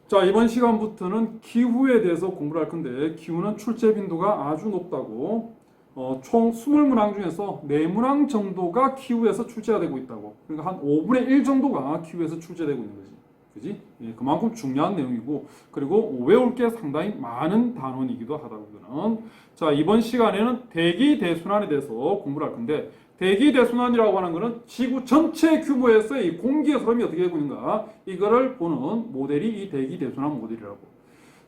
자, 이번 시간부터는 기후에 대해서 공부를 할 건데, 기후는 출제 빈도가 아주 높다고, 총 20문항 중에서 4문항 정도가 기후에서 출제가 되고 있다고. 그러니까 한 5분의 1 정도가 기후에서 출제되고 있는 거지. 그지? 예, 그만큼 중요한 내용이고, 그리고 외울 게 상당히 많은 단원이기도 하다고, 이거는. 자, 이번 시간에는 대기 대순환에 대해서 공부를 할 건데, 대기 대순환이라고 하는 것은 지구 전체 규모에서의 이 공기의 흐름이 어떻게 되고 있는가, 이거를 보는 모델이 이 대기 대순환 모델이라고.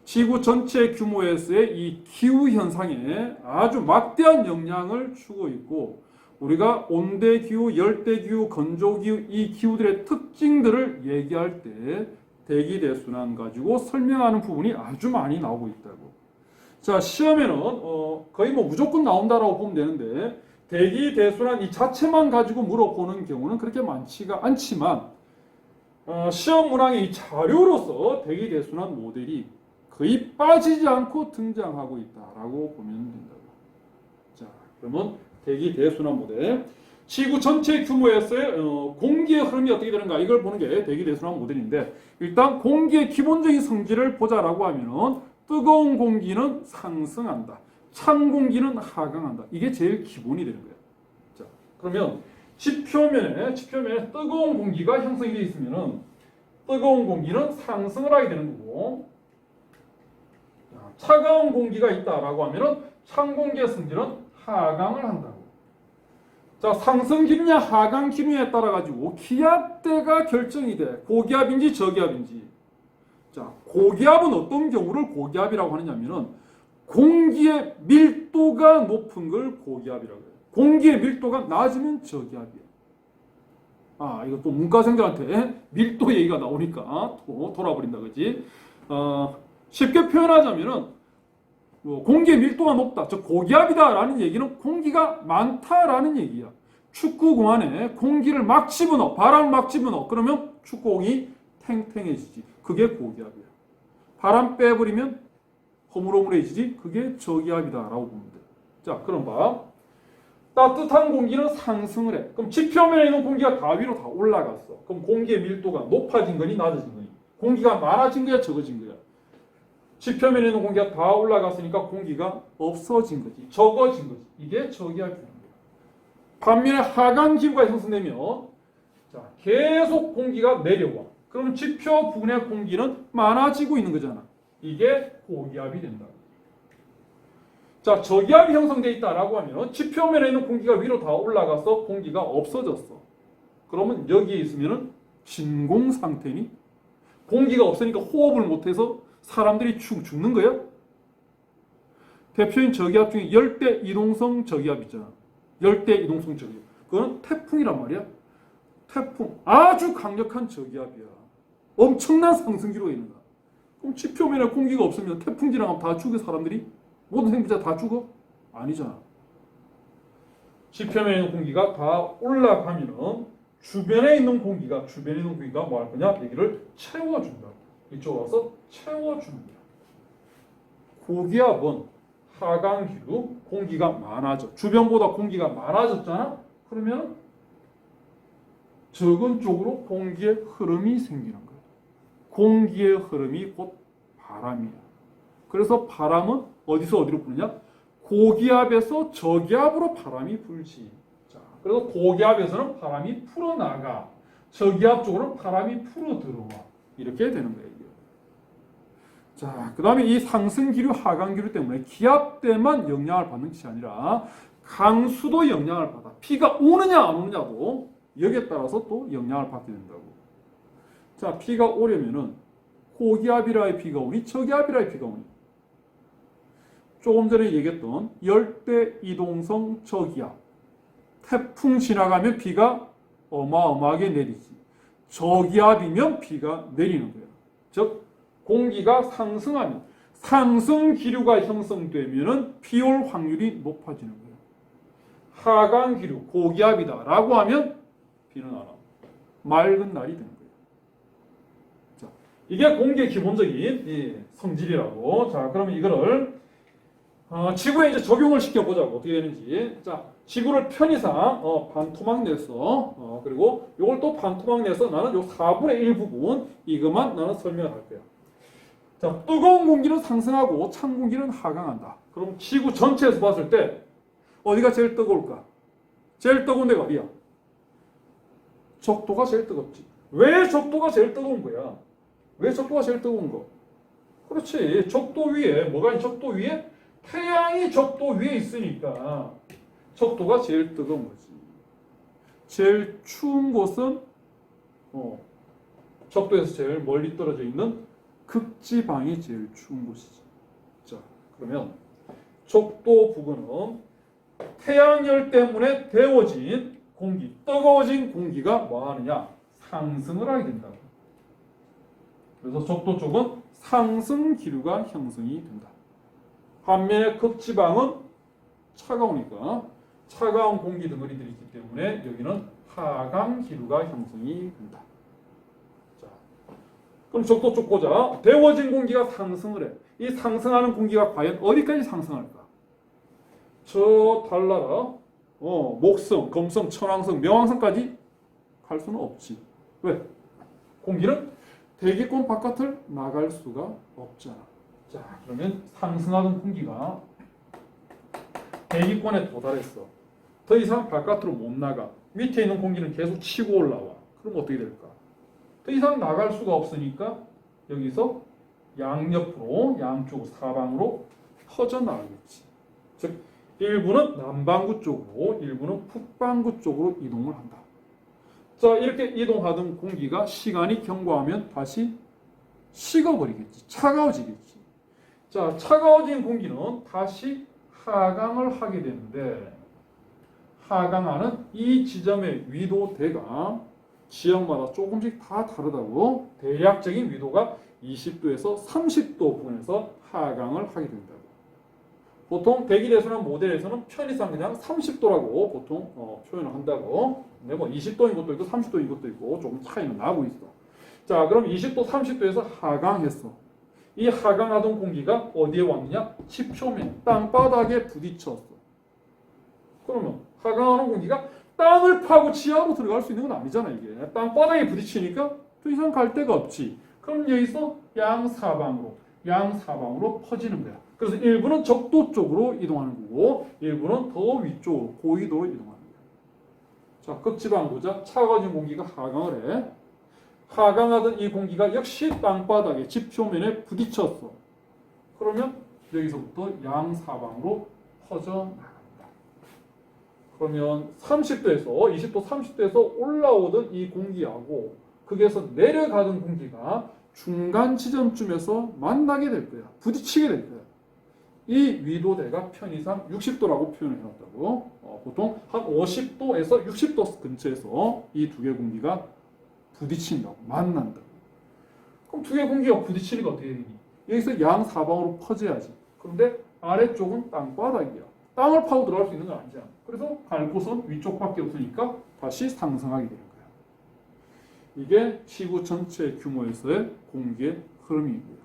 지구 전체 규모에서의 이 기후 현상에 아주 막대한 영향을 주고 있고, 우리가 온대 기후, 열대 기후, 건조 기후, 이 기후들의 특징들을 얘기할 때 대기 대순환 가지고 설명하는 부분이 아주 많이 나오고 있다고. 자, 시험에는 거의 뭐 무조건 나온다라고 보면 되는데, 대기 대순환 이 자체만 가지고 물어보는 경우는 그렇게 많지가 않지만, 시험 문항의 이 자료로서 대기 대순환 모델이 거의 빠지지 않고 등장하고 있다라고 보면 된다고. 자, 그러면 대기 대순환 모델, 지구 전체 규모에서의 공기의 흐름이 어떻게 되는가, 이걸 보는 게 대기 대순환 모델인데, 일단 공기의 기본적인 성질을 보자라고 하면은 뜨거운 공기는 상승한다, 찬 공기는 하강한다. 이게 제일 기본이 되는 거예요. 자, 그러면 지표면에 뜨거운 공기가 형성이 되어 있으면은 뜨거운 공기는 상승을 하게 되는 거고, 차가운 공기가 있다라고 하면은 찬 공기의 성질은 하강을 한다고. 자, 상승 기류냐 하강 기류냐에 따라 가지고 기압대가 결정이 돼. 고기압인지 저기압인지. 자, 고기압은 어떤 경우를 고기압이라고 하느냐면은 공기의 밀도가 높은 걸 고기압이라고 해요. 공기의 밀도가 낮으면 저기압이에요. 아, 이거 또 문과생들한테 밀도 얘기가 나오니까 또 돌아버린다, 그지? 쉽게 표현하자면은 공기의 밀도가 높다, 즉 고기압이다라는 얘기는 공기가 많다라는 얘기야. 축구공 안에 공기를 막 집어넣어, 바람을 막 집어넣어. 그러면 축구공이 탱탱해지지. 그게 고기압이야. 바람 빼버리면 허물허물해지지. 그게 저기압이다라고 보면 돼. 자, 그럼 봐. 따뜻한 공기는 상승을 해. 그럼 지표면에 있는 공기가 다 위로 다 올라갔어. 그럼 공기의 밀도가 높아진 거니 낮아진 거니? 공기가 많아진 거야, 적어진 거야? 지표면에 있는 공기가 다 올라갔으니까 공기가 없어진 거지, 적어진 거지. 이게 저기압이 되는 거야. 반면에 하강 기후가 형성되면, 자, 계속 공기가 내려와. 그럼 지표 부근의 공기는 많아지고 있는 거잖아. 이게 고기압이 된다. 자, 저기압이 형성되어 있다라고 하면 지표면에 있는 공기가 위로 다 올라가서 공기가 없어졌어. 그러면 여기에 있으면은 진공 상태니? 공기가 없으니까 호흡을 못해서 사람들이 죽는 거야? 대표적인 저기압 중에 열대 이동성 저기압 있잖아. 열대 이동성 저기압. 그건 태풍이란 말이야. 태풍. 아주 강력한 저기압이야. 엄청난 상승기로가 있는 거야. 그럼 지표면에 공기가 없으면 태풍 지나가면 다 죽어, 사람들이? 모든 생물자 다 죽어? 아니잖아. 지표면에 있는 공기가 다 올라가면은 주변에 있는 공기가 뭐 할 거냐? 여기를 채워준다. 이쪽 와서 채워주는 거야. 고기압은 하강 기류, 공기가 많아져. 주변보다 공기가 많아졌잖아? 그러면 적은 쪽으로 공기의 흐름이 생기는 거야. 공기의 흐름이 곧 바람이야. 그래서 바람은 어디서 어디로 부느냐? 고기압에서 저기압으로 바람이 불지. 자, 그래서 고기압에서는 바람이 풀어나가, 저기압 쪽으로는 바람이 풀어 들어와. 이렇게 되는 거예요. 자, 그 다음에 이 상승 기류, 하강 기류 때문에 기압대만 영향을 받는 것이 아니라 강수도 영향을 받아. 비가 오느냐 안 오느냐도 여기에 따라서 또 영향을 받게 된다고. 자, 비가 오려면은 고기압이라의 비가 오니 저기압이라의 비가 오니? 조금 전에 얘기했던 열대 이동성 저기압. 태풍 지나가면 비가 어마어마하게 내리지. 저기압이면 비가 내리는 거예요. 즉 공기가 상승하면, 상승 기류가 형성되면은 비 올 확률이 높아지는 거예요. 하강 기류, 고기압이다라고 하면 비는 안 와. 맑은 날이 되는 거예요. 자, 이게 공기의 기본적인 성질이라고. 자, 그러면 이거를 지구에 이제 적용을 시켜보자고. 어떻게 되는지. 자, 지구를 편의상 반토막 내서 그리고 이걸 또 반토막 내서 나는 요 4분의 1 부분 이것만 나는 설명을 할 거야. 자, 뜨거운 공기는 상승하고 찬 공기는 하강한다. 그럼 지구 전체에서 봤을 때 어디가 제일 뜨거울까? 제일 뜨거운 데가 어디야? 적도가 제일 뜨겁지. 왜 적도가 제일 뜨거운 거야? 왜 적도가 제일 뜨거운 거? 그렇지. 적도 위에 뭐가 있 적도 위에? 태양이 적도 위에 있으니까 적도가 제일 뜨거운 거지. 제일 추운 곳은 적도에서 제일 멀리 떨어져 있는 극지방이 제일 추운 곳이지. 자, 그러면 적도 부근은 태양열 때문에 데워진 공기, 뜨거워진 공기가 뭐 하느냐? 상승을 하게 된다고. 그래서 적도 쪽은 상승 기류가 형성이 된다. 반면에 극지방은 차가우니까 차가운 공기 덩어리들이 있기 때문에 여기는 하강 기류가 형성이 된다. 자, 그럼 적도 쪽 보자. 데워진 공기가 상승을 해. 이 상승하는 공기가 과연 어디까지 상승할까? 저 달나라, 목성, 금성, 천왕성, 명왕성까지 갈 수는 없지. 왜? 공기는 대기권 바깥을 나갈 수가 없잖아. 자, 그러면 상승하던 공기가 대기권에 도달했어. 더 이상 바깥으로 못 나가. 밑에 있는 공기는 계속 치고 올라와. 그럼 어떻게 될까? 더 이상 나갈 수가 없으니까 여기서 양옆으로, 양쪽 사방으로 퍼져나가겠지. 즉, 일부는 남반구 쪽으로, 일부는 북반구 쪽으로 이동을 한다. 자, 이렇게 이동하던 공기가 시간이 경과하면 다시 식어버리겠지. 차가워지겠지. 자, 차가워진 공기는 다시 하강을 하게 되는데, 하강하는 이 지점의 위도대가 지역마다 조금씩 다 다르다고. 대략적인 위도가 20도에서 30도 부근에서 하강을 하게 된다고. 보통 대기에서나 모델에서는 편의상 그냥 30도라고 보통 표현을 한다고. 근데 뭐 20도인 것도 있고 30도인 것도 있고 조금 차이는 나고 있어. 자, 그럼 20도, 30도에서 하강했어. 이 하강하던 공기가 어디에 왔느냐? 지표면, 땅바닥에 부딪혔어. 그러면 하강하는 공기가 땅을 파고 지하로 들어갈 수 있는 건 아니잖아, 이게. 땅바닥에 부딪히니까 더 이상 갈 데가 없지. 그럼 여기서 양사방으로 퍼지는 거야. 그래서 일부는 적도 쪽으로 이동하는 거고, 일부는 더 위쪽으로, 고위도로 이동하는 거야. 자, 극지방 보자. 차가워진 공기가 하강을 해. 하강하던 이 공기가 역시 땅바닥에 지표면에 부딪혔어. 그러면 여기서부터 양사방으로 퍼져나간다. 그러면 30도에서 20도 30도에서 올라오던 이 공기하고 거기에서 내려가던 공기가 중간 지점쯤에서 만나게 될 거야. 부딪히게 될 거야. 이 위도대가 편의상 60도라고 표현을 해놨다고. 보통 한 50도에서 60도 근처에서 이 두 개 공기가 부딪힌다고, 만난다고. 그럼 두 개 공기가 부딪히니까 어떻게 되니? 여기서 양사방으로 퍼져야지. 그런데 아래쪽은 땅바닥이야. 땅을 파고 들어갈 수 있는 건 아니잖아. 그래서 갈 곳은 위쪽밖에 없으니까 다시 상승하게 되는 거야. 이게 지구 전체 규모에서의 공기의 흐름이고요.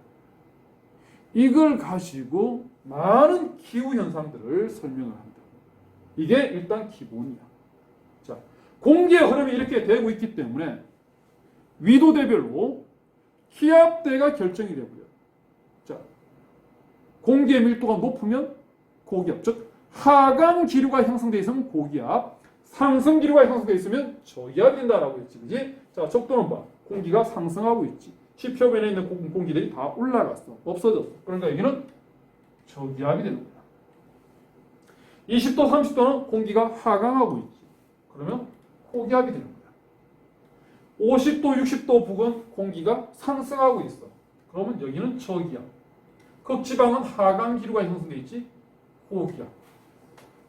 이걸 가지고 많은 기후 현상들을 설명을 한다. 이게 일단 기본이야. 자, 공기의 흐름이 이렇게 되고 있기 때문에 위도대별로 기압대가 결정이 되고요. 자, 공기의 밀도가 높으면 고기압, 즉 하강 기류가 형성되어 있으면 고기압, 상승 기류가 형성되어 있으면 저기압이 된다라고 했지, 그지? 자, 적도는 봐. 공기가 상승하고 있지. 지표면에 있는 공기들이 다 올라갔어. 없어졌어. 그러니까 여기는 저기압이 되는 거야. 20도, 30도는 공기가 하강하고 있지. 그러면 고기압이 되는 거야. 50도, 60도 부근 공기가 상승하고 있어. 그러면 여기는 저기압. 극지방은 하강 기류가 형성되어 있지. 고기압.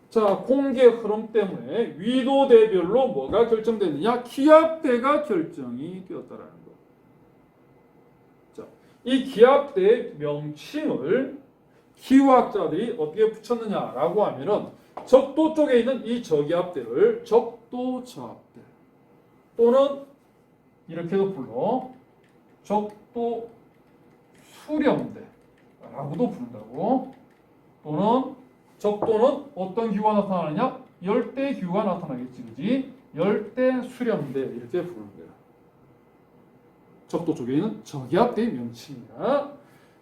자, 공기의 흐름 때문에 위도대별로 뭐가 결정되느냐? 기압대가 결정이 되었다라는 거. 자, 이 기압대의 명칭을 기후학자들이 어떻게 붙였느냐라고 하면은 적도 쪽에 있는 이 저기압대를 적도 저압대 또는 이렇게도 불러 적도 수렴대라고도 부른다고. 또는 적도는 어떤 기후가 나타나느냐? 열대 기후가 나타나겠지, 그지? 열대 수렴대 이렇게 부르는 거야. 적도 쪽에 있는 저기압대의 명칭이야.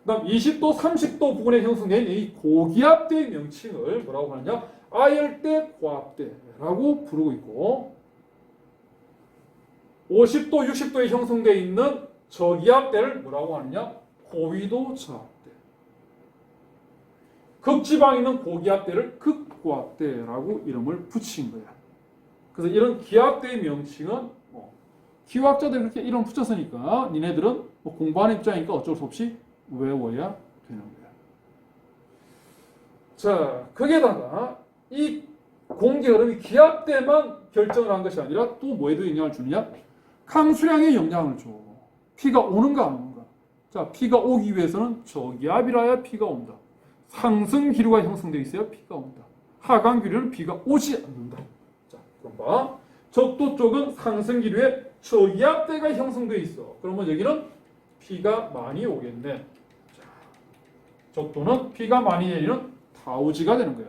그다음 20도, 30도 부근에 형성된 이 고기압대의 명칭을 뭐라고 하느냐? 아열대 고압대라고 부르고 있고 50도, 60도에 형성되어 있는 저기압대를 뭐라고 하느냐? 고위도 저압대. 극지방에 있는 고기압대를 극고압대라고 이름을 붙인 거야. 그래서 이런 기압대의 명칭은 기후학자들이 그렇게 이름 붙였으니까 니네들은 공부하는 입장이니까 어쩔 수 없이 외워야 되는 거야. 자, 거기에다가 이 공기 흐름이 기압대만 결정을 한 것이 아니라 또 뭐에도 영향을 주느냐? 강수량에 영향을 줘. 피가 오는가 안 오는가. 자, 피가 오기 위해서는 저기압이라야 피가 온다. 상승 기류가 형성되어 있어야 피가 온다. 하강 기류는 비가 오지 않는다. 자, 그럼 봐. 적도 쪽은 상승 기류에 저기압대가 형성되어 있어. 그러면 여기는 피가 많이 오겠네. 자, 적도는 피가 많이 내리는 다우지가 되는 거야.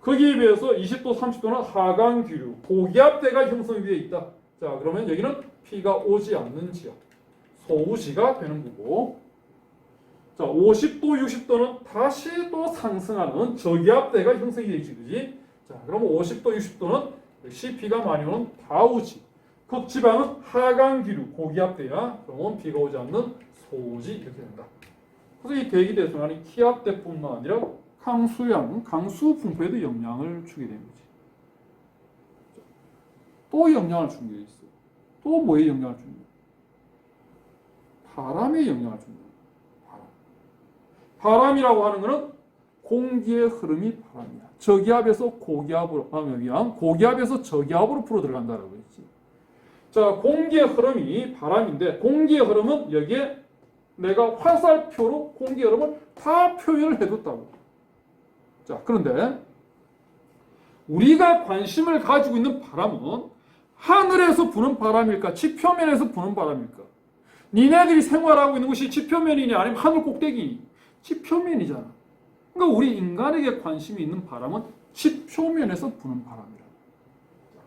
거기에 비해서 20도, 30도는 하강 기류, 고기압대가 형성되어 있다. 자, 그러면 여기는 피가 오지 않는 지역, 소우지가 되는 거고. 자, 50도, 60도는 다시 또 상승하는 저기압대가 형성이 되지, 그지? 자, 그러면 50도, 60도는 역시 비가 많이 오는 다우지. 극지방은 하강 기류, 고기압대야. 그러면 비가 오지 않는 소우지 이렇게 된다. 그래서 이 대기 대순환이 기압대뿐만 아니라 강수량, 강수 분포에도 영향을 주게 되는 거지. 또 영향을 주는 게 있어. 또 뭐에 영향을 주는 거야? 바람에 영향을 주는 거야. 바람이라고 하는 것은 공기의 흐름이 바람이야. 저기압에서 고기압으로, 고기압에서 저기압으로 풀어 들어간다라고 했지. 자, 공기의 흐름이 바람인데, 공기의 흐름은 여기에 내가 화살표로 공기의 흐름을 다 표현을 해뒀다고. 자, 그런데 우리가 관심을 가지고 있는 바람은 하늘에서 부는 바람일까? 지표면에서 부는 바람일까? 니네들이 생활하고 있는 곳이 지표면이니 아니면 하늘 꼭대기니? 지표면이잖아. 그러니까 우리 인간에게 관심이 있는 바람은 지표면에서 부는 바람이라.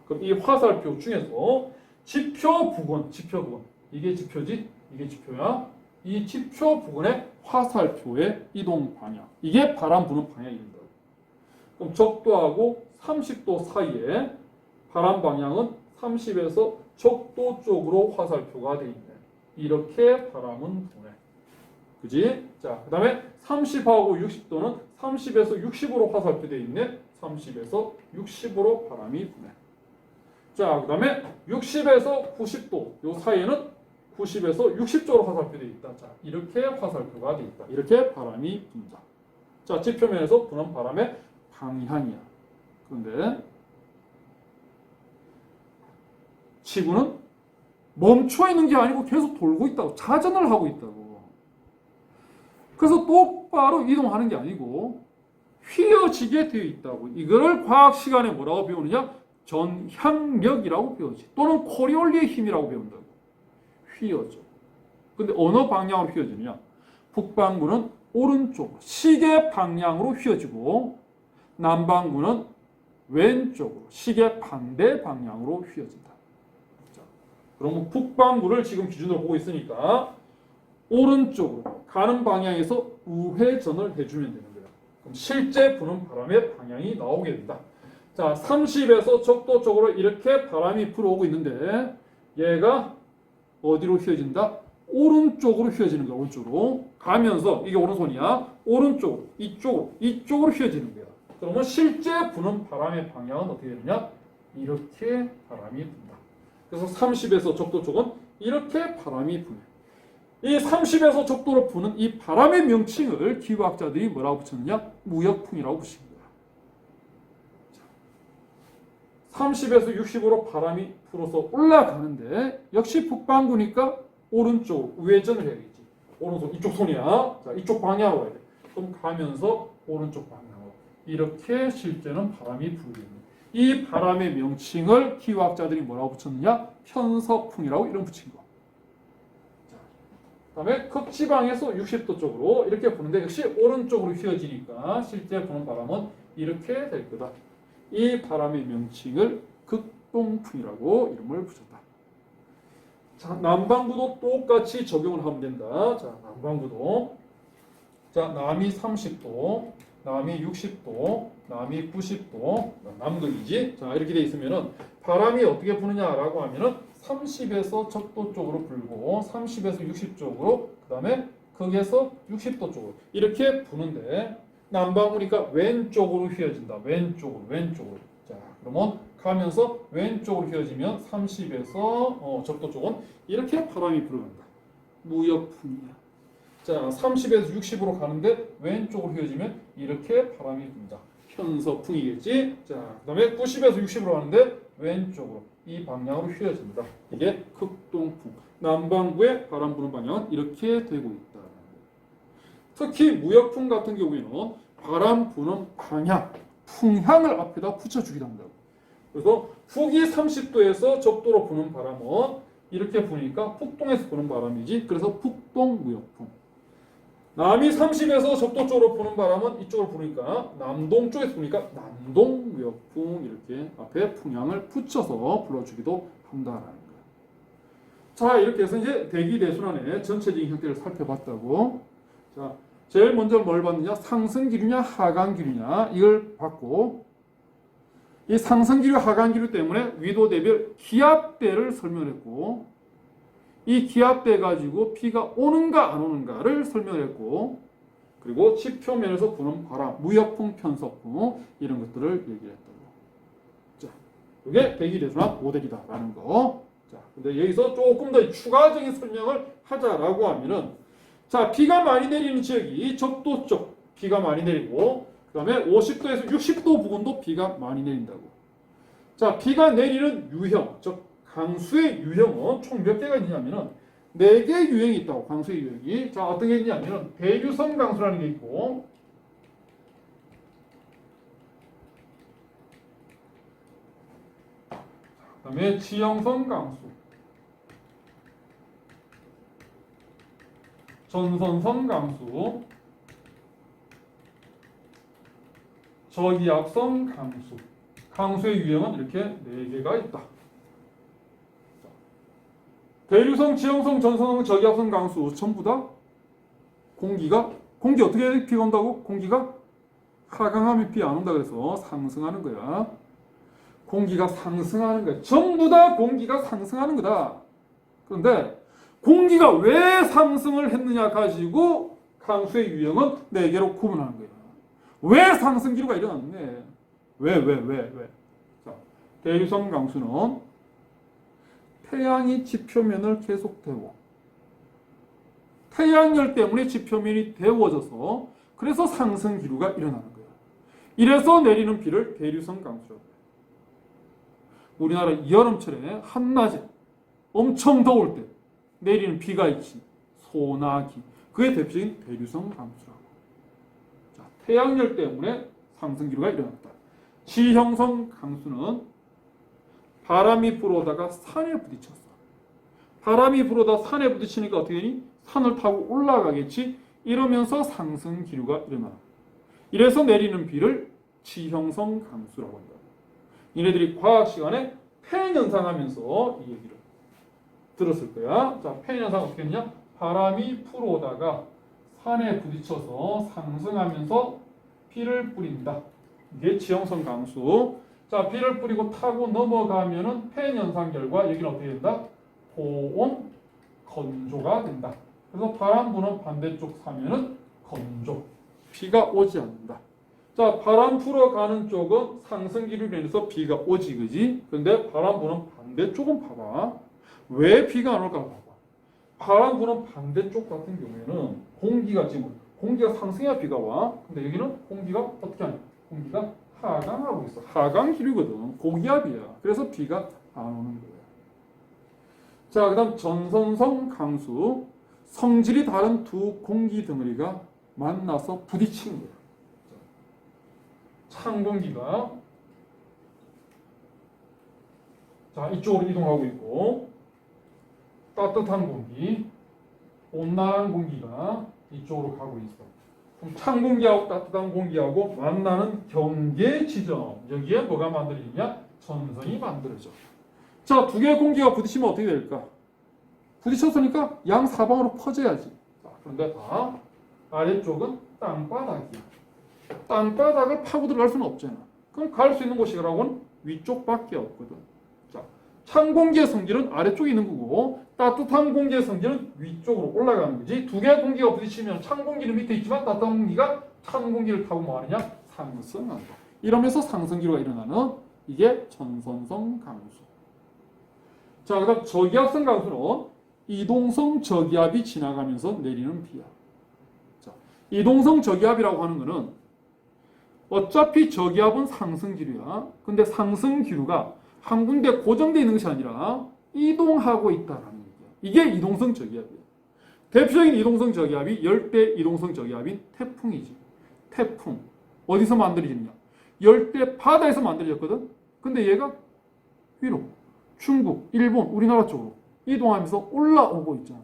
그럼 이 화살표 중에서 지표 부근, 이게 지표지? 이게 지표야. 이 지표 부근의 화살표의 이동 방향, 이게 바람 부는 방향이 된다. 그럼 적도하고 30도 사이에 바람 방향은 30에서 적도 쪽으로 화살표가 돼 있네. 이렇게 바람은 부네. 그지? 자, 그 다음에 30하고 60도는 30에서 60으로 화살표 돼 있네. 30에서 60으로 바람이 부네. 자, 그 다음에 60에서 90도 요 사이에는 90에서 60도로 화살표 돼 있다. 자, 이렇게 화살표가 돼 있다. 이렇게 바람이 분다. 자, 지표면에서 부는 바람의 방향이야. 그런데 지구는 멈춰 있는 게 아니고 계속 돌고 있다고, 자전을 하고 있다고. 그래서 똑바로 이동하는 게 아니고 휘어지게 되어 있다고. 이거를 과학 시간에 뭐라고 배우느냐? 전향력이라고 배우지. 또는 코리올리의 힘이라고 배운다고. 휘어져. 근데 어느 방향으로 휘어지느냐? 북반구는 오른쪽 시계 방향으로 휘어지고 남반구는 왼쪽으로 시계 반대 방향으로 휘어진다. 자, 그러면 북반구를 지금 기준으로 보고 있으니까 오른쪽으로 가는 방향에서 우회전을 해주면 되는 거야. 그럼 실제 부는 바람의 방향이 나오게 된다. 자, 30에서 적도 쪽으로 이렇게 바람이 불어오고 있는데 얘가 어디로 휘어진다? 오른쪽으로 휘어지는 거야. 오른쪽으로 가면서, 이게 오른손이야. 오른쪽으로, 이쪽으로 휘어지는 거야. 그러면 실제 부는 바람의 방향은 어떻게 되느냐? 이렇게 바람이 분다. 그래서 30에서 적도 쪽은 이렇게 바람이 부네. 이 30에서 적도로 부는 이 바람의 명칭을 기후학자들이 뭐라고 붙였느냐? 무역풍이라고 붙인 거야. 30에서 60으로 바람이 불어서 올라가는데 역시 북반구니까 오른쪽으로 우회전을 해야겠지. 오른손, 이쪽 손이야. 자, 이쪽 방향으로 가야 돼. 그럼 가면서 오른쪽 방향으로. 이렇게 실제는 바람이 불고 있는. 이 바람의 명칭을 기후학자들이 뭐라고 붙였느냐? 편서풍이라고 이름 붙인 거. 자, 그다음에 극지방에서 60도 쪽으로 이렇게 부는데 역시 오른쪽으로 휘어지니까 실제 부는 바람은 이렇게 될 거다. 이 바람의 명칭을 극동풍이라고 이름을 붙였다. 자, 난방구도 똑같이 적용을 하면 된다. 자, 난방구도. 자, 남이 30도, 남이 60도, 남이 90도, 남극이지. 자, 이렇게 돼 있으면은 바람이 어떻게 부느냐라고 하면은 30에서 적도 쪽으로 불고 30에서 60 쪽으로, 그다음에 극에서 60도 쪽으로 이렇게 부는데 난방구니까 왼쪽으로 휘어진다. 왼쪽으로. 자, 그러면 가면서 왼쪽으로 휘어지면 30에서 적도 쪽은 이렇게 바람이 불어간다. 무역풍이야. 자, 30에서 60으로 가는데 왼쪽으로 휘어지면 이렇게 바람이 분다. 편서풍이겠지. 자, 그다음에 90에서 60으로 가는데 왼쪽으로 이 방향으로 휘어진다. 이게 극동풍. 남반구의 바람 부는 방향은 이렇게 되고 있다. 특히 무역풍 같은 경우에는 바람 부는 방향, 풍향을 앞에다 붙여주기도 한다고. 그래서 북이 30도에서 적도로 부는 바람은 이렇게 부니까 북동에서 부는 바람이지. 그래서 북동무역풍. 남이 30에서 적도 쪽으로 부는 바람은 이쪽으로 부니까 남동 쪽에서 부니까 남동무역풍. 이렇게 앞에 풍향을 붙여서 불러주기도 한다라는 거예요. 자, 이렇게 해서 이제 대기대순환의 전체적인 형태를 살펴봤다고. 자, 제일 먼저 뭘 봤느냐? 상승기류냐 하강기류냐 이걸 봤고, 이 상승기류 하강기류 때문에 위도대별 기압대를 설명했고, 이 기압대 가지고 비가 오는가 안 오는가를 설명했고, 그리고 지표면에서 부는 바람, 무역풍, 편서풍 이런 것들을 얘기했다고. 자, 이게 대기대순환 모델이다라는 거. 자, 근데 여기서 조금 더 추가적인 설명을 하자라고 하면은, 자, 비가 많이 내리는 지역이 적도 쪽 비가 많이 내리고, 그 다음에 50도에서 60도 부근도 비가 많이 내린다고. 자, 비가 내리는 유형, 즉 강수의 유형은 총 몇 개가 있냐면은 4개의 유형이 있다고. 강수의 유형이. 자, 어떤 게 있냐면은 대류성 강수라는 게 있고, 그 다음에 지형성 강수, 전선성 강수, 저기압성 강수. 강수의 유형은 이렇게 4개가 있다. 대류성, 지형성, 전선성, 저기압성 강수 전부 다 공기 어떻게 비가 온다고? 공기가 하강하면 비 안 온다 그래서 상승하는 거야. 공기가 상승하는 거야. 전부 다 공기가 상승하는 거다. 그런데 공기가 왜 상승을 했느냐 가지고 강수의 유형은 4개로 구분하는 거야. 왜 상승 기류가 일어났네? 왜? 자, 대류성 강수는 태양이 지표면을 계속 데워. 태양열 때문에 지표면이 데워져서 그래서 상승 기류가 일어나는 거야. 이래서 내리는 비를 대류성 강수라고 해요. 우리나라 여름철에 한낮에 엄청 더울 때 내리는 비가 있지. 소나기. 그게 대표적인 대류성 강수라고. 자, 태양열 때문에 상승 기류가 일어났다. 지형성 강수는 바람이 불어오다가 산에 부딪혔어. 바람이 불어오다 산에 부딪히니까 어떻게 되니? 산을 타고 올라가겠지. 이러면서 상승 기류가 일어나. 이래서 내리는 비를 지형성 강수라고 한다. 얘네들이 과학 시간에 펜 현상하면서 이 얘기를 들었을 거야. 자, 펜 현상 어떻게 했냐? 바람이 불어오다가 산에 부딪혀서 상승하면서 비를 뿌린다. 이게 지형성 강수. 자, 비를 뿌리고 타고 넘어가면은 펜 현상 결과 여기는 어떻게 된다? 고온 건조가 된다. 그래서 바람 부는 반대쪽 사면은 건조. 비가 오지 않는다. 자, 바람 불어가는 쪽은 상승 기류로 인해서 비가 오지, 그지? 근데 바람 부는 반대쪽은 봐봐. 왜 비가 안 올까 봐봐. 바람 부는 반대쪽 같은 경우에는 공기가 상승해야 비가 와. 근데 여기는 공기가 어떻게 하냐? 공기가 하강하고 있어. 하강 기류거든. 고기압이야. 그래서 비가 안 오는 거야. 자, 그 다음 전선성 강수. 성질이 다른 두 공기 덩어리가 만나서 부딪히는 거야. 찬 공기가 자, 이쪽으로 이동하고 있고, 따뜻한 공기, 온난한 공기가 이쪽으로 가고 있어. 그럼 찬 공기하고 따뜻한 공기하고 만나는 경계 지점, 여기에 뭐가 만들어지냐? 전선이 만들어져. 자, 두 개의 공기가 부딪히면 어떻게 될까? 부딪혔으니까 양 사방으로 퍼져야지. 자, 그런데 봐. 아래쪽은 땅바닥이야. 땅바닥을 파고 들어갈 수는 없잖아. 그럼 갈 수 있는 곳이라고는 위쪽밖에 없거든. 자, 찬 공기의 성질은 아래쪽에 있는 거고 따뜻한 공기의 성질은 위쪽으로 올라가는 거지. 두 개의 공기가 부딪히면 찬 공기는 밑에 있지만 따뜻한 공기가 찬 공기를 타고 뭐하느냐? 상승한다. 이러면서 상승기류가 일어나는 이게 전선성 강수. 자, 그다음 저기압성 강수는 이동성 저기압이 지나가면서 내리는 비야. 자, 이동성 저기압이라고 하는 거는 어차피 저기압은 상승기류야. 근데 상승기류가 한 군데 고정되어 있는 것이 아니라 이동하고 있다라는 얘기야. 이게 이동성 저기압이야. 대표적인 이동성 저기압이 열대 이동성 저기압인 태풍이지. 태풍. 어디서 만들어지느냐? 열대 바다에서 만들어졌거든. 근데 얘가 위로 중국, 일본, 우리나라 쪽으로 이동하면서 올라오고 있잖아.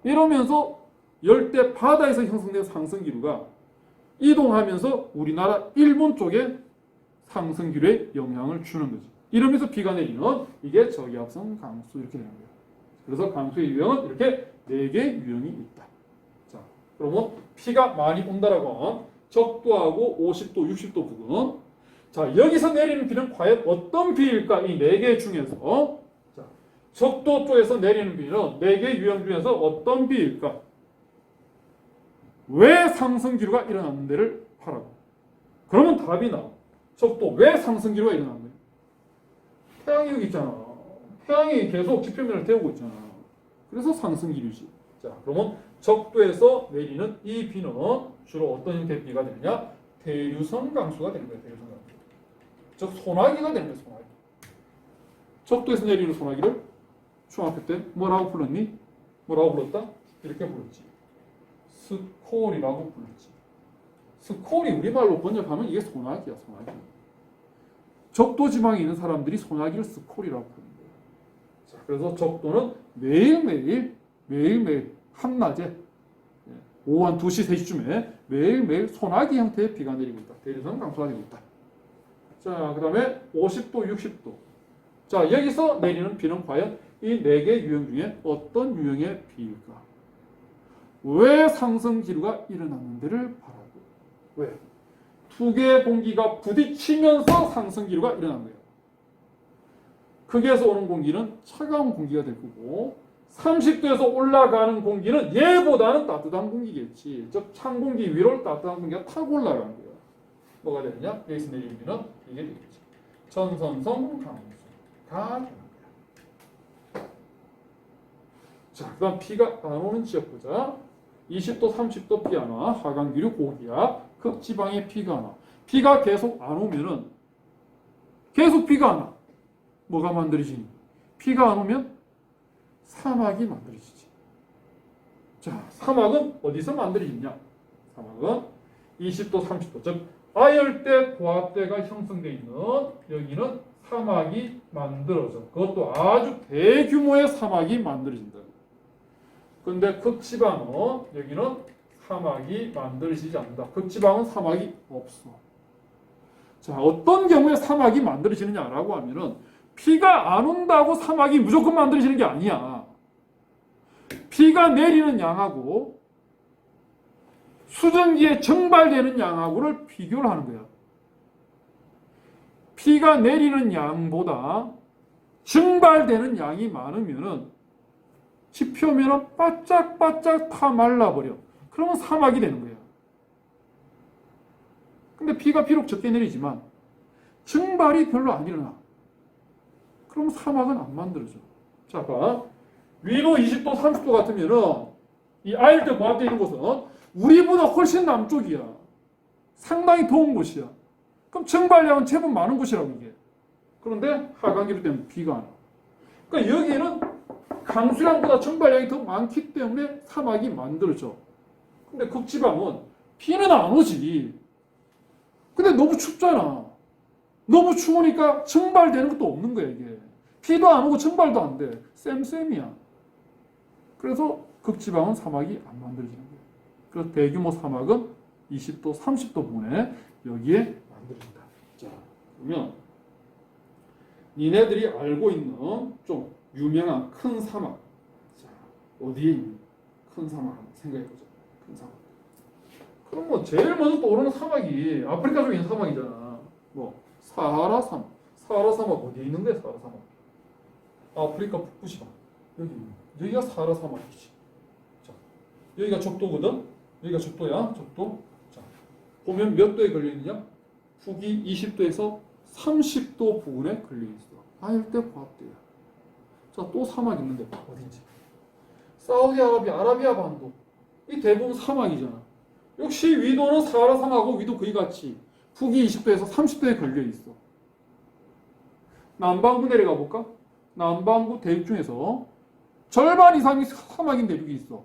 이러면서 열대 바다에서 형성된 상승기류가 이동하면서 우리나라, 일본 쪽에 상승기류에 영향을 주는 거지. 이러면서 비가 내리는 이게 저기압성 강수 이렇게 되는 거예요. 그래서 강수의 유형은 이렇게 4개의 유형이 있다. 자, 그러면 비가 많이 온다라고 적도하고 50도, 60도 부근. 자, 여기서 내리는 비는 과연 어떤 비일까? 이 4개 중에서. 자, 적도 쪽에서 내리는 비는 4개 유형 중에서 어떤 비일까? 왜 상승기류가 일어났는지를 파라고. 그러면 답이 나와. 적도 왜 상승기류가 일어났는지. 태양이 여기 있잖아. 태양이 계속 지표면을 태우고 있잖아. 그래서 상승기류지. 자, 그러면 적도에서 내리는 이 비는 주로 어떤 형태의 비가 되느냐? 대류성 강수가 되는 거야. 대류성 강수. 즉 소나기가 되는 거야. 소나기. 적도에서 내리는 소나기를 중학교 때 뭐라고 불렀니? 뭐라고 불렀다? 이렇게 불렀지. 스콜이라고 불렀지. 스콜이 우리말로 번역하면 이게 소나기야. 소나기. 적도 지방에 있는 사람들이 소나기를 스콜이라고 부르는 거야. 자, 그래서 적도는 매일매일 한낮에 오후 한 2시, 3시쯤에 매일매일 소나기 형태의 비가 내리고 있다. 대류성 강수가 되고 있다. 자, 그 다음에 50도, 60도. 자, 여기서 내리는 비는 과연 이 4개 유형 중에 어떤 유형의 비일까? 왜 상승기류가 일어났는지를 바라고. 왜? 2개의 공기가 부딪히면서 상승기류가 일어난 거예요. 극에서 오는 공기는 차가운 공기가 될 거고 30도에서 올라가는 공기는 얘보다는 따뜻한 공기겠지. 즉 찬 공기 위로 따뜻한 공기가 타고 올라가는 거예요. 뭐가 되느냐? 여기서 내리는 비는 이게 되겠지. 전선성 강수가 되는 거야. 자, 그 다음 비가 안 오는 지역 보자. 20도, 30도 비 안 와. 하강기류 고기압, 극지방에 비가 안 와. 비가 계속 안 오면은 계속 비가 안 와. 뭐가 만들어지니? 비가 안 오면 사막이 만들어지지. 자, 사막은 어디서 만들어지냐? 사막은 20도, 30도, 즉 아열대, 고압대가 형성되어 있는 여기는 사막이 만들어져. 그것도 아주 대규모의 사막이 만들어진다. 근데 극지방은 여기는 사막이 만들어지지 않는다. 극지방은 사막이 없어. 자, 어떤 경우에 사막이 만들어지느냐라고 하면은 비가 안 온다고 사막이 무조건 만들어지는 게 아니야. 비가 내리는 양하고 수증기에 증발되는 양하고를 비교를 하는 거야. 비가 내리는 양보다 증발되는 양이 많으면은 지표면은 바짝바짝 타 말라버려. 그러면 사막이 되는 거야. 근데 비가 비록 적게 내리지만 증발이 별로 안 일어나. 그럼 사막은 안 만들어져. 자, 봐. 위로 20도, 30도 같으면은 이 아열대 고압대 있는 곳은 우리보다 훨씬 남쪽이야. 상당히 더운 곳이야. 그럼 증발량은 제법 많은 곳이라고 이게. 그런데 하강기류 때문에 비가 안 와. 그러니까 여기는 강수량보다 증발량이 더 많기 때문에 사막이 만들어져. 근데 극지방은 비는 안 오지. 근데 너무 춥잖아. 너무 추우니까 증발되는 것도 없는 거야 이게. 비도 안 오고 증발도 안 돼. 쌤쌤이야. 그래서 극지방은 사막이 안 만들어지는 거예요. 그래서 대규모 사막은 20도, 30도 부근에 여기에 만들어진다. 자, 그러면 니네들이 알고 있는 좀 유명한 큰 사막, 어디에 있는 큰 사막 한번 생각해보자. 큰 사막. 그럼 뭐 제일 먼저 떠오르는 사막이 아프리카 쪽에 있는 사막이잖아. 뭐 사하라 사막. 사하라 사막 어디에 있는데 사하라 사막? 아프리카 북부지방. 여기가 사하라 사막이지. 자, 여기가 적도거든. 여기가 적도야. 적도. 자, 보면 몇 도에 걸려 있느냐? 북위 20도에서 30도 부근에 걸려 있어. 아열대 고압대야. 자, 또 사막 있는데 어딘지. 사우디아라비아, 아라비아 반도. 이 대부분 사막이잖아. 역시 위도는 사하라 사막하고 위도 거의 같이 북위 20도에서 30도에 걸려 있어. 남반구 내려가 볼까? 남반구 대륙 중에서 절반 이상이 사막인 대륙이 있어.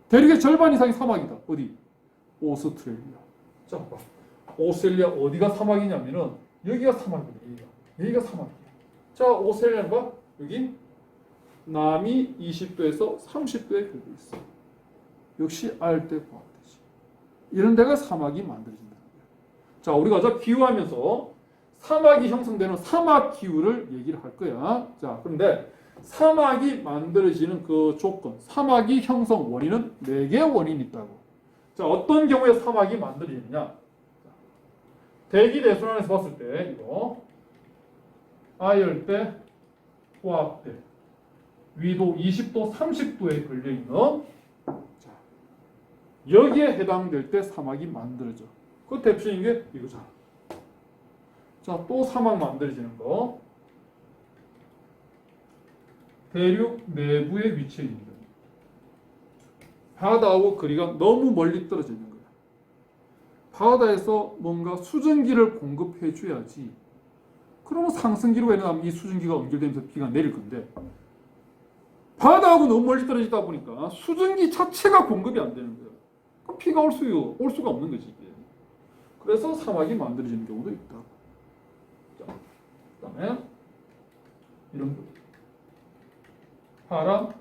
대륙의 절반 이상이 사막이다. 어디? 오스트레일리아. 자, 봐. 오스트레일리아 어디가 사막이냐면은 여기가 사막이야. 여기가 사막이야. 자, 오스트레일리아는 봐. 여기 남이 20도에서 30도에 걸려 있어. 역시 아열대 고압대지. 이런 데가 사막이 만들어진다는 거야. 자, 우리가 자 비유하면서 사막이 형성되는 사막 기후를 얘기를 할 거야. 자, 그런데 사막이 만들어지는 그 조건, 사막이 형성 원인은 4개의 원인이 있다고. 자, 어떤 경우에 사막이 만들어지느냐? 대기 대순환에서 봤을 때 이거 아열대, 고압대, 위도 20도, 30도에 걸려 있는 자, 여기에 해당될 때 사막이 만들어져. 그 대표적인 게 이거잖아. 자, 또 사막 만들어지는 거. 대륙 내부에 위치해 있는 거예요. 바다하고 거리가 너무 멀리 떨어져 있는 거야. 바다에서 뭔가 수증기를 공급해 줘야지. 그러면 상승기류가 일어나면 이 수증기가 연결되면서 비가 내릴 건데 바다하고 너무 멀리 떨어지다 보니까 수증기 자체가 공급이 안 되는 거야. 그럼 비가 올 수가 없는 거지 이게. 그래서 사막이 만들어지는 경우도 있다. 자, 그다음에 이런 거. 바람,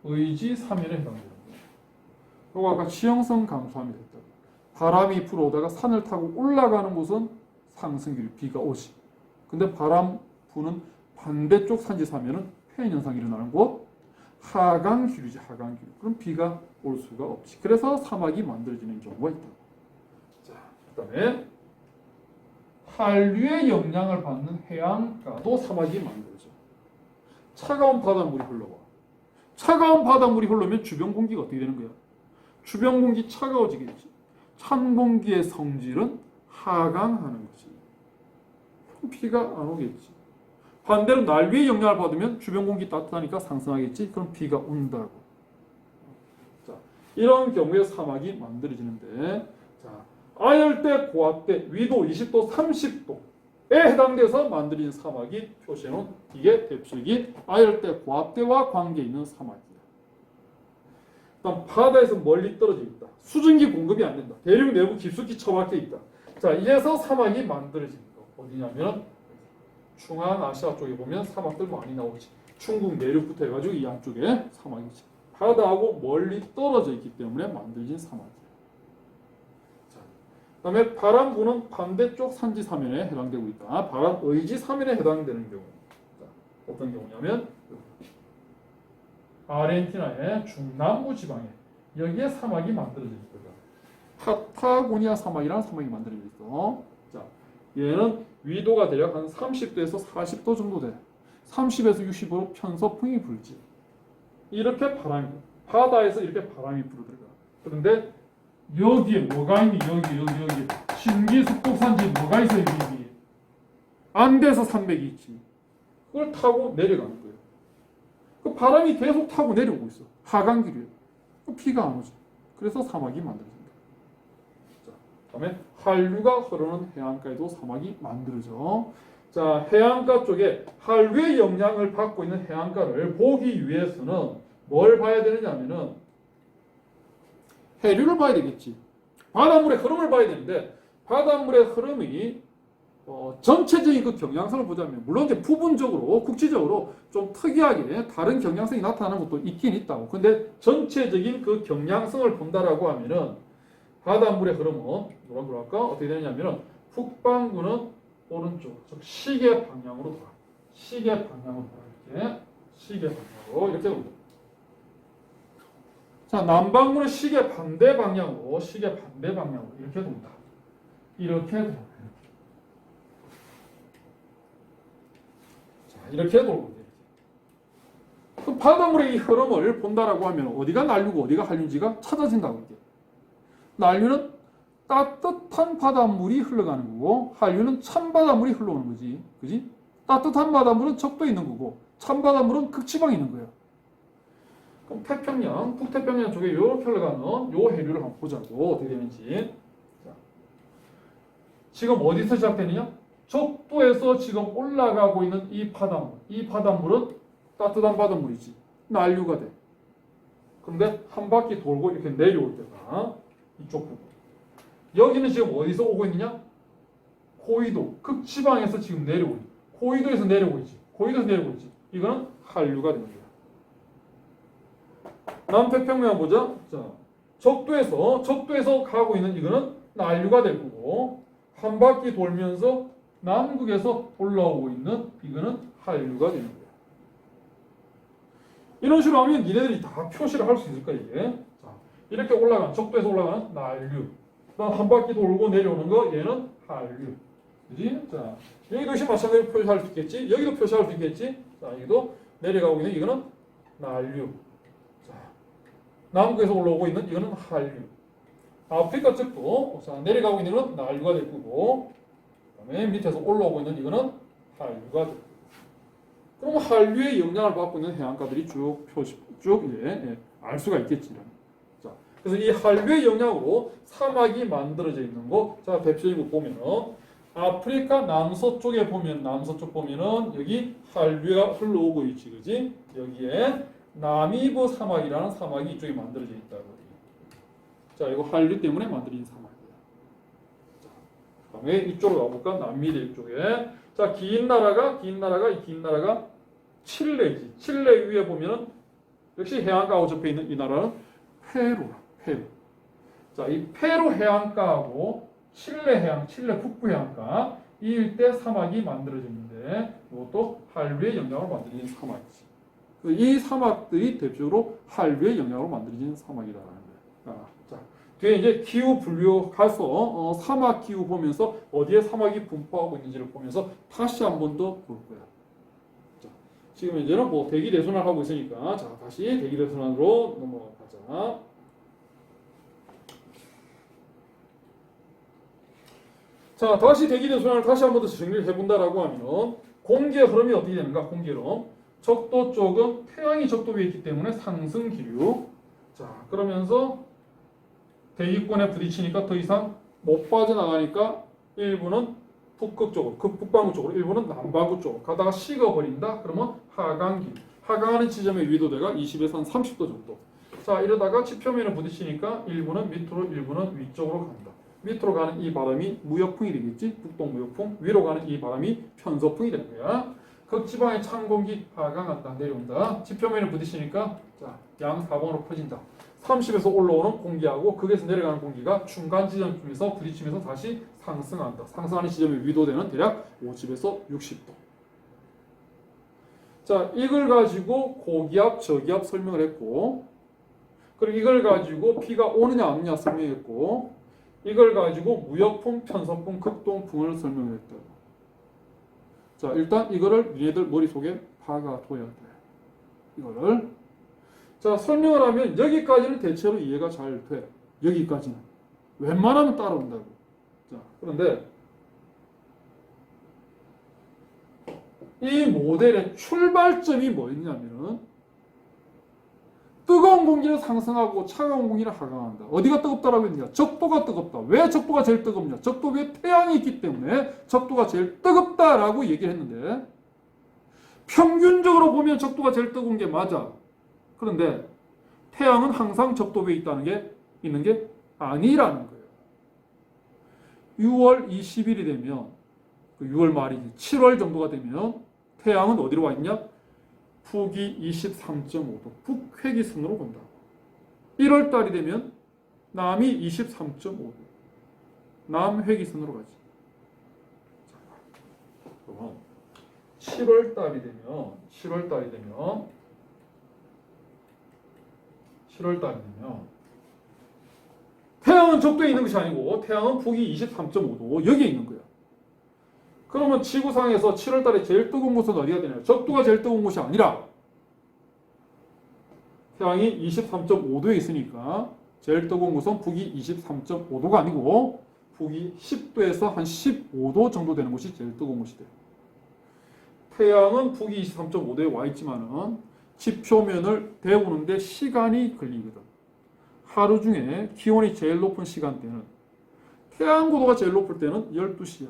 의지, 사면에 해당되는 거예요. 그리고 아까 지형성 강수함이 됐다. 바람이 불어오다가 산을 타고 올라가는 곳은 상승기류, 비가 오지. 근데 바람 부는 반대쪽 산지 사면은 폐인 현상이 일어나는 곳, 하강기류지, 하강기류. 그럼 비가 올 수가 없지. 그래서 사막이 만들어지는 경우가 있다. 자, 그다음에 한류의 영향을 받는 해안가도 사막이 만들어져. 차가운 바닷물이 흘러와. 차가운 바닷물이 흐르면 주변 공기가 어떻게 되는 거야? 주변 공기 차가워지겠지. 찬 공기의 성질은 하강하는 거지. 비가 안 오겠지. 반대로 날위의 영향을 받으면 주변 공기 따뜻하니까 상승하겠지. 그럼 비가 온다고. 자, 이런 경우에 사막이 만들어지는데, 자, 아열대, 고압대, 위도 20도, 30도에 해당돼서 만들어진 사막이 표시해놓은 이게 대표적인 아열대, 고압대와 관계 있는 사막이야. 그다음 바다에서 멀리 떨어져 있다. 수증기 공급이 안 된다. 대륙 내부 깊숙이 처박혀 있다. 자, 이래서 사막이 만들어진 거 어디냐면 중앙아시아 쪽에 보면 사막들 많이 나오지. 중국 내륙부터 해가지고 이 안쪽에 사막이지. 바다하고 멀리 떨어져 있기 때문에 만들어진 사막이야. 자, 그다음에 바람 부는 반대쪽 산지 사면에 해당되고 있다. 바람 의지 사면에 해당되는 경우. 자, 어떤 경우냐면 아르헨티나의 중남부 지방에 여기에 사막이 만들어져 있거든. 파타고니아 사막이라는 사막이 만들어져 있어. 자, 얘는 위도가 대략 한 30도에서 40도 정도 돼. 30에서 60도로 편서풍이 불지. 이렇게 바람이 바다에서 이렇게 바람이 불어들어가. 그런데 여기에 뭐가 있니? 여기 신기숙곡산지 뭐가 있어 여기? 안데스 산맥이 있지. 그걸 타고 내려가는 거예요. 그 바람이 계속 타고 내려오고 있어. 하강기류에. 비가 안 오지. 그래서 사막이 만들어진다. 자, 그다음에 한류가 흐르는 해안가에도 사막이 만들어져. 자, 해안가 쪽에 한류의 영향을 받고 있는 해안가를 보기 위해서는 뭘 봐야 되느냐면은 해류를 봐야 되겠지. 바닷물의 흐름을 봐야 되는데 바닷물의 흐름이 전체적인 그 경향성을 보자면 물론 이제 부분적으로 국지적으로 좀 특이하게 다른 경향성이 나타나는 것도 있긴 있다고. 근데 전체적인 그 경향성을 본다라고 하면은 바닷물의 흐름은 뭐라고 할까? 어떻게 되냐면은 북반구는 오른쪽, 즉 시계 방향으로 돌아. 시계 방향으로 돌아. 이렇게 시계 방향으로 이렇게 돌아. 자, 남방문은 시계 반대 방향으로 이렇게 돈다. 이렇게 돌아요. 자, 이렇게 돌고 돼. 그럼 바닷물의 이 흐름을 본다라고 하면 어디가 난류고 어디가 한류인지가 찾아진다고 이게. 난류는 따뜻한 바닷물이 흘러가는 거고 한류는 찬 바닷물이 흘러오는 거지. 그지? 따뜻한 바닷물은 적도에 있는 거고 찬 바닷물은 극지방에 있는 거예요. 그럼 태평양, 북태평양 쪽에 이렇게 흘러가는 요 해류를 한번 보자고. 어떻게 되는지. 자, 지금 어디서 시작되느냐? 적도에서 지금 올라가고 있는 이 바닷물. 이 바닷물은 따뜻한 바닷물이지. 난류가 돼. 그런데 한 바퀴 돌고 이렇게 내려올 때가 이쪽 부분. 여기는 지금 어디서 오고 있느냐? 고위도, 극지방에서 지금 내려오고 있지. 고위도에서 내려오고 있지. 고위도에서 내려오고 있지. 이거는 한류가 되는 거야. 남태평양 보자. 자, 적도에서 가고 있는 이거는 난류가 될 거고, 한 바퀴 돌면서 남극에서 올라오고 있는 이거는 한류가 되는 거야. 이런 식으로 하면 니네들이 다 표시를 할 수 있을 거야, 이게. 자, 이렇게 올라가는, 적도에서 올라가는 난류. 그다음 한 바퀴 돌고 내려오는 거, 얘는 한류. 그지? 자, 여기도 역시 마찬가지로 표시할 수 있겠지? 여기도 표시할 수 있겠지? 자, 여기도 내려가고 있는 이거는 난류. 자, 남극에서 올라오고 있는 이거는 한류. 아프리카 쪽도 자, 내려가고 있는 건 난류가 될 거고, 그다음에 밑에서 올라오고 있는 이거는 한류가 될 거고. 그럼 한류의 영향을 받고 있는 해안가들이 알 수가 있겠지. 자, 그래서 이 한류의 영향으로 사막이 만들어져 있는 거, 자, 대표적인 거 보면은 아프리카 남서쪽에 보면 남서쪽 보면은 여기 한류가 흘러오고 있지, 그지? 여기에 나미브 사막이라는 사막이 이쪽에 만들어져 있다고. 자, 이거 한류 때문에 만들어진 사막이야. 자, 그다음에 이쪽으로 가볼까? 남미대 쪽에. 자, 긴 나라가 칠레지. 칠레 위에 보면은 역시 해안가하고 접해 있는 이 나라는 페루라. 페루. 자, 이 페루 해안가하고 칠레 해안, 칠레 북부 해안가 이 일대 사막이 만들어졌는데 이것도 한류의 영향으로 만들어진 사막이지. 이 사막들이 대표적으로 한류의 영향으로 만들어진 사막이다라는 거예요. 자, 뒤에 이제 기후 분류 가서 사막 기후 보면서 어디에 사막이 분포하고 있는지를 보면서 다시 한 번 더 볼 거야. 자, 지금 이제는 뭐 대기 대순환 하고 있으니까 자, 다시 대기 대순환으로 넘어가자. 자, 다시 대기 대순환을 다시 한 번 더 정리를 해본다라고 하면 공기의 흐름이 어떻게 되는가? 공기 흐름. 적도 쪽은 태양이 적도 위에 있기 때문에 상승 기류. 자, 그러면서 대기권에 부딪히니까 더 이상 못 빠져나가니까 일부는 북극 쪽으로, 북반구 쪽으로, 일부는 남반구 쪽으로 가다가 식어버린다. 그러면 하강기. 하강하는 지점의 위도대가 20에서 한 30도 정도. 자, 이러다가 지표면에 부딪히니까 일부는 밑으로, 일부는 위쪽으로 간다. 밑으로 가는 이 바람이 무역풍이 되겠지. 북동무역풍. 위로 가는 이 바람이 편서풍이 되는 거야. 극지방의 찬 공기 하강한다. 내려온다. 지표면에 부딪히니까 자, 양사방으로 퍼진다. 30에서 올라오는 공기하고 극에서 내려가는 공기가 중간 지점쯤에서 부딪히면서 다시 상승한다. 상승하는 지점의 위도대는 대략 50에서 60도. 자, 이걸 가지고 고기압, 저기압 설명을 했고, 그리고 이걸 가지고 비가 오느냐 안 오느냐 설명했고, 이걸 가지고 무역풍, 편서풍, 극동풍을 설명했다. 자, 일단 이거를 얘들 머릿속에 박아둬야 돼. 이거를. 자, 설명을 하면 여기까지는 대체로 이해가 잘 돼. 여기까지는. 웬만하면 따라온다고. 자, 그런데 이 모델의 출발점이 뭐였냐면은 뜨거운 공기는 상승하고 차가운 공기는 하강한다. 어디가 뜨겁다라고 했느냐? 적도가 뜨겁다. 왜 적도가 제일 뜨겁냐? 적도 위에 태양이 있기 때문에 적도가 제일 뜨겁다라고 얘기를 했는데 평균적으로 보면 적도가 제일 뜨거운 게 맞아. 그런데 태양은 항상 적도 위에 있는 게 아니라는 거예요. 6월 20일이 되면 6월 말이지 7월 정도가 되면 태양은 어디로 와 있냐? 북위 23.5도 북회기선으로 본다고. 1월 달이 되면 남이 23.5도 남회기선으로 가지. 자, 그러면 7월 달이 되면 7월 달이면 태양은 적도에 있는 것이 아니고 태양은 북위 23.5도 여기에 있는 거야. 그러면 지구상에서 7월 달에 제일 뜨거운 곳은 어디가 되냐? 적도가 제일 뜨거운 곳이 아니라 태양이 23.5도에 있으니까 제일 뜨거운 곳은 북위 23.5도가 아니고 북위 10도에서 한 15도 정도 되는 곳이 제일 뜨거운 곳이 돼요. 태양은 북위 23.5도에 와 있지만은 지표면을 데우는데 시간이 걸리거든. 하루 중에 기온이 제일 높은 시간대는 태양 고도가 제일 높을 때는 12시야.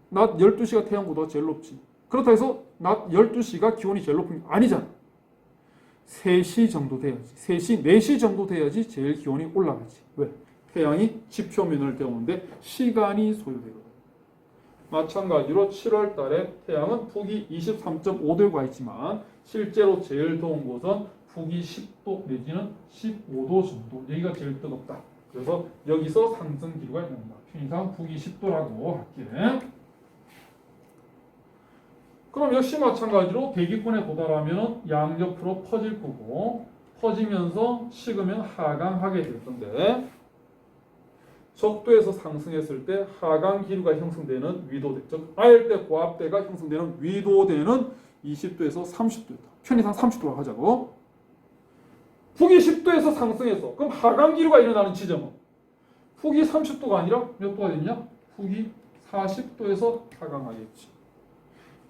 낮 12시가 태양 고도가 제일 높지. 그렇다 해서 낮 12시가 기온이 제일 높은 게 아니잖아. 3시 정도 돼야지. 3시, 4시 정도 돼야지 제일 기온이 올라가지. 왜? 태양이 지표면을 데우는데 시간이 소요되거든. 마찬가지로 7월 달에 태양은 북위 23.5도에 와 있지만 실제로 제일 더운 곳은 북위 10도 내지는 15도 정도. 여기가 제일 뜨겁다. 그래서 여기서 상승 기류가 있는 겁니다. 편의상 북위 10도라고 할게. 그럼 역시 마찬가지로 대기권에 도달하면 양옆으로 퍼질 거고 퍼지면서 식으면 하강하게 될 건데 적도에서 상승했을 때 하강 기류가 형성되는 위도대, 즉 아열대 고압대가 형성되는 위도대는 20도에서 30도다. 편의상 30도라고 하자고. 북위 10도에서 상승해서 그럼 하강 기류가 일어나는 지점은 북위 30도가 아니라 몇 도가 됐냐? 북위 40도에서 하강하겠지.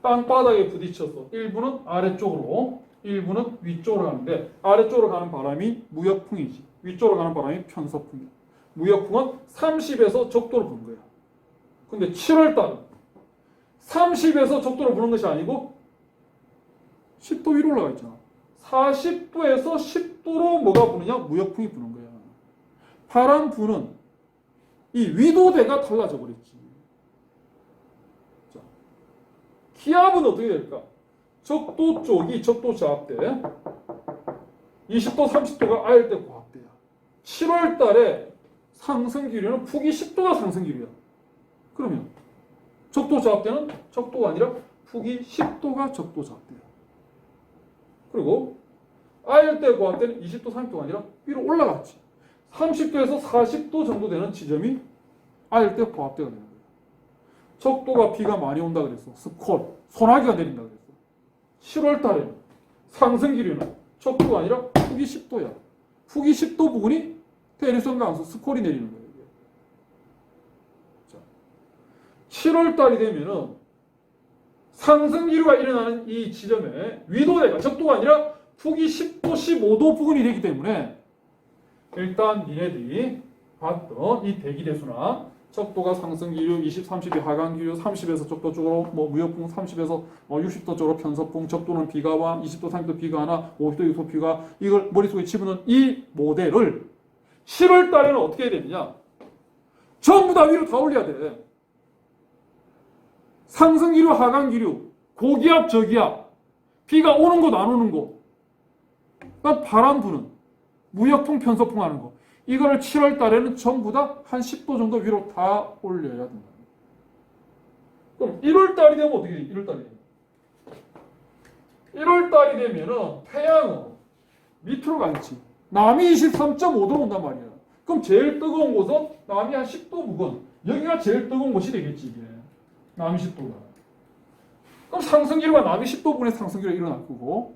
땅바닥에 부딪혀서 일부는 아래쪽으로 일부는 위쪽으로 가는데 아래쪽으로 가는 바람이 무역풍이지. 위쪽으로 가는 바람이 편서풍이야. 무역풍은 30에서 적도로 부는 거야. 근데 7월 달은 30에서 적도로 부는 것이 아니고 10도 위로 올라가 있잖아. 40도에서 10도로 뭐가 부느냐? 무역풍이 부는 거야. 바람 부는 이 위도대가 달라져 버렸지. 자, 기압은 어떻게 될까? 적도 쪽이 적도 저압대, 20도, 30도가 아열대 고압대야. 7월 달에 상승 기류는 북위 10도가 상승 기류야. 그러면 적도 저압대는 적도가 아니라 북위 10도가 적도 저압대야. 그리고 아열대 고압대는 20도, 30도가 아니라 위로 올라갔지. 30도에서 40도 정도 되는 지점이 아열대 고압대가 되는 거야. 적도가 비가 많이 온다 그랬어. 스콜, 소나기가 내린다 그랬어. 7월 달에는 상승 기류는 적도가 아니라 북위 10도야. 북위 10도 부근이 대리선 강수 스콜이 내리는 거예요. 자, 7월 달이 되면은 상승 기류가 일어나는 이 지점에 위도대가 적도가 아니라 북위 10도, 15도 부근이 되기 때문에 일단 니네들이 봤던 이 대기대수나 적도가 상승 기류, 20, 30이 하강 기류, 30에서 적도 쪽으로 뭐 무역풍, 30에서 60도 쪽으로 편서풍, 적도는 비가 와, 20도, 30도 비가 하나, 50도, 60도 비가 이걸 머릿속에 집어넣은 이 모델을 7월 달에는 어떻게 해야 되느냐? 전부 다 위로 다 올려야 돼. 상승 기류, 하강 기류, 고기압, 저기압, 비가 오는 곳, 안 오는 곳, 바람 부는, 무역풍, 편서풍 하는 거. 이거를 7월 달에는 전부 다 한 10도 정도 위로 다 올려야 된다. 그럼 1월 달이 되면 어떻게 돼? 1월 달이 되면. 1월 달이 되면은 태양은 밑으로 가 있지. 남이 23.5도로 온단 말이야. 그럼 제일 뜨거운 곳은 남이 한 10도 부근. 여기가 제일 뜨거운 곳이 되겠지, 이게. 남이 10도가. 그럼 상승기류가 남이 10도 부근에 상승기류가 일어날 거고,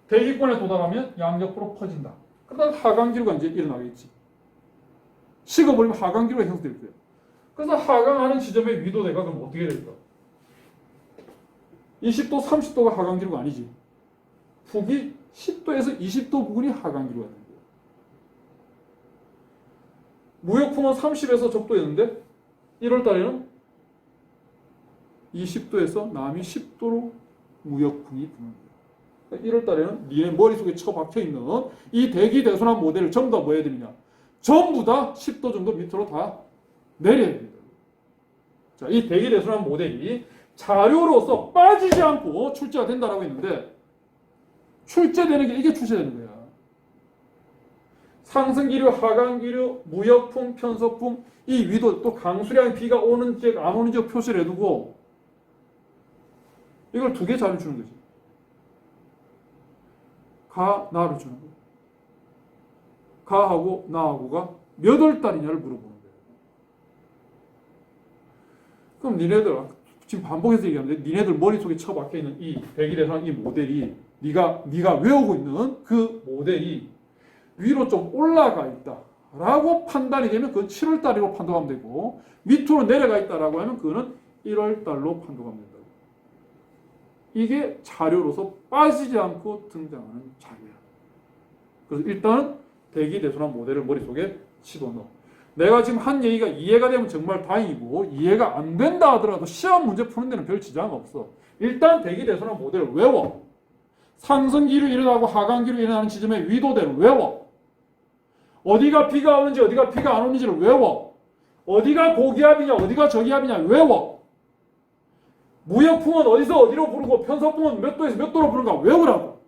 대기권에 도달하면 양옆으로 퍼진다. 그러다 하강기류가 이제 일어나겠지. 식어버리면 하강기류가 형성될 거예요. 그래서 하강하는 지점의 위도대가 그럼 어떻게 될까? 20도, 30도가 하강기류가 아니지. 북위 10도에서 20도 부근이 하강기류가 되는 거예요. 무역풍은 30에서 적도였는데 1월 달에는 20도에서 남이 10도로 무역풍이 부는 거예요. 1월 달에는 니네 머릿속에 처박혀 있는 이 대기대순환 모델을 전부 다 뭐 해야 되느냐? 전부 다 10도 정도 밑으로 다 내려야 됩니다. 자, 이 대기대순환 모델이 자료로서 빠지지 않고 출제가 된다라고 했는데 출제되는 게 이게 출제되는 거야. 상승기류, 하강기류, 무역풍, 편서풍, 이 위도 또 강수량 비가 오는지 안 오는지 표시를 해두고 이걸 두 개 자료 주는 거지. 가, 나를 주는 거야. 가하고 나하고가 몇 월 달이냐를 물어보는 거예요. 그럼 니네들 지금 반복해서 얘기하는데 니네들 머릿속에 처박혀 있는 이 대기대상 이 모델이 네가 외우고 있는 그 모델이 위로 좀 올라가 있다라고 판단이 되면 그건 7월 달이로 판독하면 되고 밑으로 내려가 있다라고 하면 그거는 1월 달로 판독하면 된다고. 이게 자료로서 빠지지 않고 등장하는 자료야. 그래서 일단은 대기대손한 모델을 머릿속에 집어넣어. 내가 지금 한 얘기가 이해가 되면 정말 다행이고 이해가 안 된다 하더라도 시험 문제 푸는 데는 별 지장 없어. 일단 대기대손한 모델을 외워. 상승기로 일어나고 하강기로 일어나는 지점의 위도대를 외워. 어디가 비가 오는지 어디가 비가 안 오는지를 외워. 어디가 고기압이냐 어디가 저기압이냐 외워. 무역풍은 어디서 어디로 부르고 편서풍은 몇 도에서 몇 도로 부르는가 외우라고.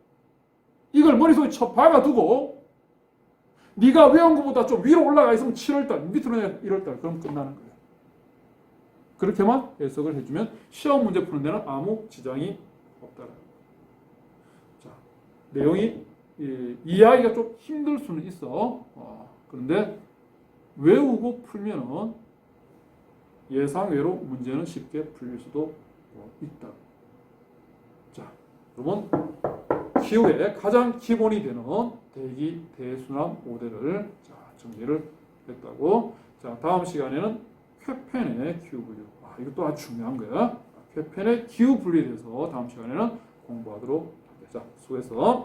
이걸 머릿속에 쳐 박아두고 네가 외운 것보다 좀 위로 올라가 있으면 7월달, 밑으로 내려 1월달 그럼 끝나는 거예요. 그렇게만 해석을 해주면 시험 문제 푸는 데는 아무 지장이 없다. 자, 내용이 이해하기가 좀 힘들 수는 있어. 그런데 외우고 풀면은 예상외로 문제는 쉽게 풀릴 수도 있다. 자, 그러면 기후의 가장 기본이 되는 대기 대순환 모델을 정리를 했다고. 자, 다음 시간에는 쾌펜의 기후 분류. 이것도 아주 중요한 거야. 쾌펜의 기후 분류에 대해서 다음 시간에는 공부하도록 하겠습니다. 자, 수고했어.